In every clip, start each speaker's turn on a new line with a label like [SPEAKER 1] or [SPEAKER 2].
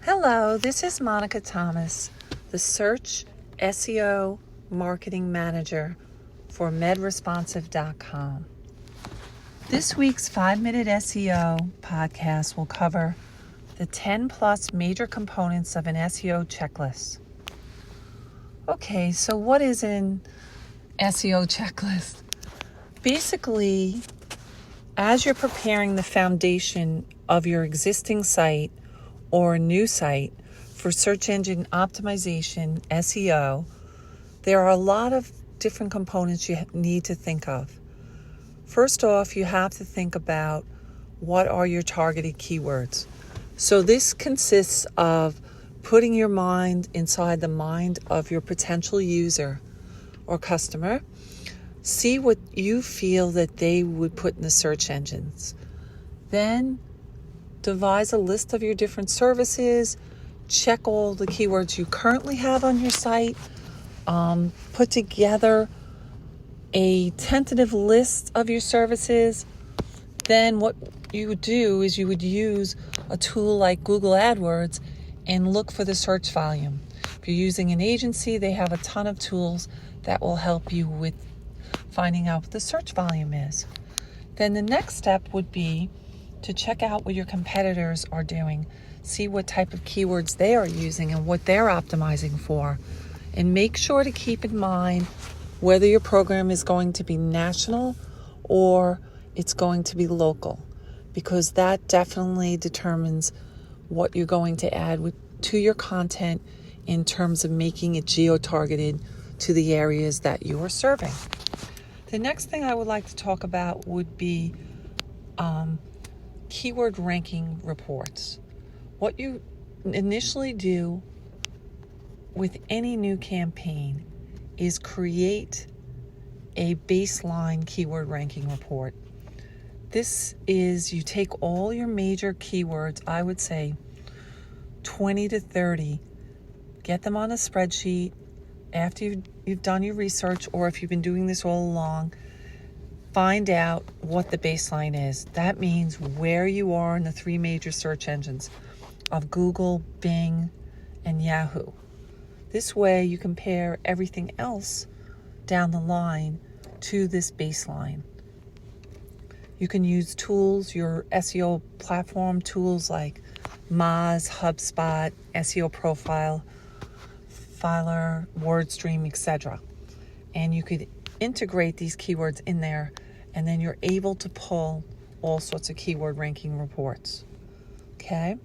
[SPEAKER 1] Hello, this is Monica Thomas, the Search SEO Marketing Manager for MedResponsive.com. This week's 5-Minute SEO podcast will cover the 10 plus major components of an SEO checklist. Okay, so what is an SEO checklist? Basically, as you're preparing the foundation of your existing site or a new site for search engine optimization, SEO, there are a lot of different components you need to think of. First off, you have to think about what are your targeted keywords. So this consists of putting your mind inside the mind of your potential user or customer. See what you feel that they would put in the search engines. Then devise a list of your different services, check all the keywords you currently have on your site, put together a tentative list of your services. Then what you would do is you would use a tool like Google AdWords and look for the search volume. If you're using an agency, they have a ton of tools that will help you with finding out what the search volume is. Then the next step would be to check out what your competitors are doing, see what type of keywords they are using and what they're optimizing for, and make sure to keep in mind whether your program is going to be national or it's going to be local, because that definitely determines what you're going to add to your content in terms of making it geo-targeted to the areas that you are serving. The next thing I would like to talk about would be keyword ranking reports. What you initially do with any new campaign is create a baseline keyword ranking report. This is, you take all your major keywords, I would say 20 to 30, get them on a spreadsheet after you've done your research, or if you've been doing this all along, find out what the baseline is. That means where you are in the 3 major search engines of Google, Bing, and Yahoo. This way you compare everything else down the line to this baseline. You can use tools, your SEO platform tools like Moz, HubSpot, SEO Profile, Filer, WordStream, etc. And you could integrate these keywords in there, and then you're able to pull all sorts of keyword ranking reports. Okay?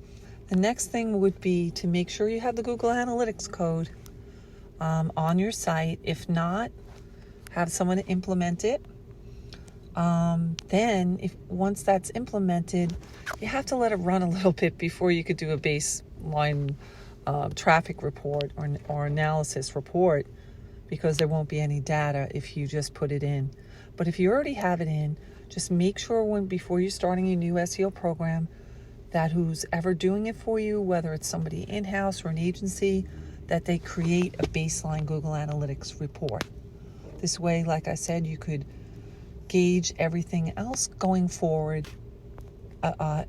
[SPEAKER 1] The next thing would be to make sure you have the Google Analytics code on your site. If not, have someone implement it. Then, once that's implemented, you have to let it run a little bit before you could do a baseline traffic report or analysis report, because there won't be any data if you just put it in. But if you already have it in, just make sure before you're starting your new SEO program that who's ever doing it for you, whether it's somebody in-house or an agency, that they create a baseline Google Analytics report. This way, like I said, you could gauge everything else going forward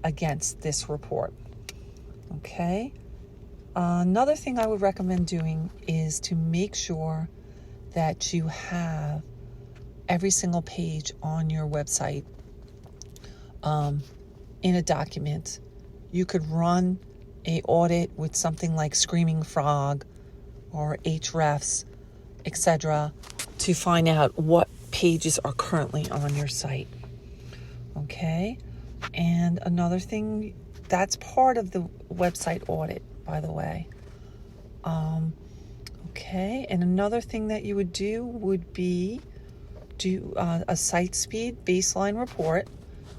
[SPEAKER 1] against this report. Okay? Another thing I would recommend doing is to make sure that you have every single page on your website in a document. You could run an audit with something like Screaming Frog or Ahrefs, etc., to find out what pages are currently on your site. Okay? And another thing, that's part of the website audit, by the way. Okay, and another thing that you would do would be do a site speed baseline report.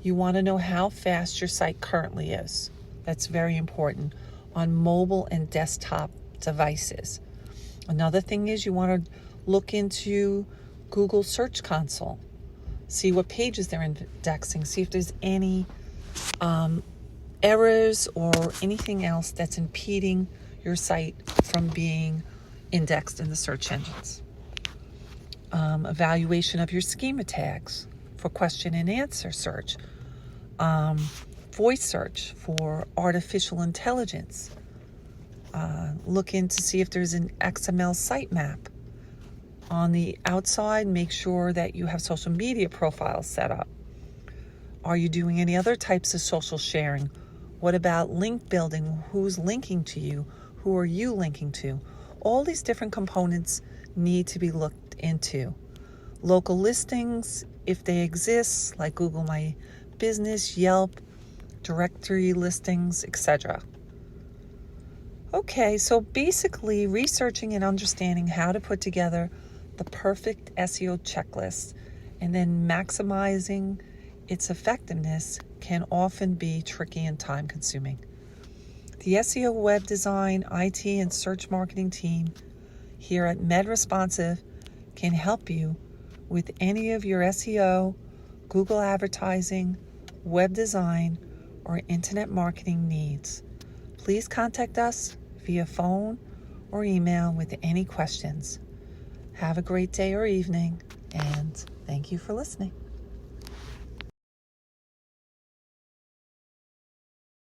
[SPEAKER 1] You want to know how fast your site currently is. That's very important on mobile and desktop devices. Another thing is you want to look into Google Search Console. See what pages they're indexing. See if there's any errors or anything else that's impeding your site from being indexed in the search engines. Evaluation of your schema tags for question and answer search. Voice search for artificial intelligence. Look in to see if there's an XML sitemap. On the outside, make sure that you have social media profiles set up. Are you doing any other types of social sharing? What about link building? Who's linking to you? Who are you linking to? All these different components need to be looked into. Local listings, if they exist, like Google My Business, Yelp, directory listings, etc. Okay, so basically researching and understanding how to put together the perfect SEO checklist and then maximizing its effectiveness can often be tricky and time consuming. The SEO web design, IT, and search marketing team here at MedResponsive can help you with any of your SEO, Google advertising, web design, or internet marketing needs. Please contact us via phone or email with any questions. Have a great day or evening, and thank you for listening.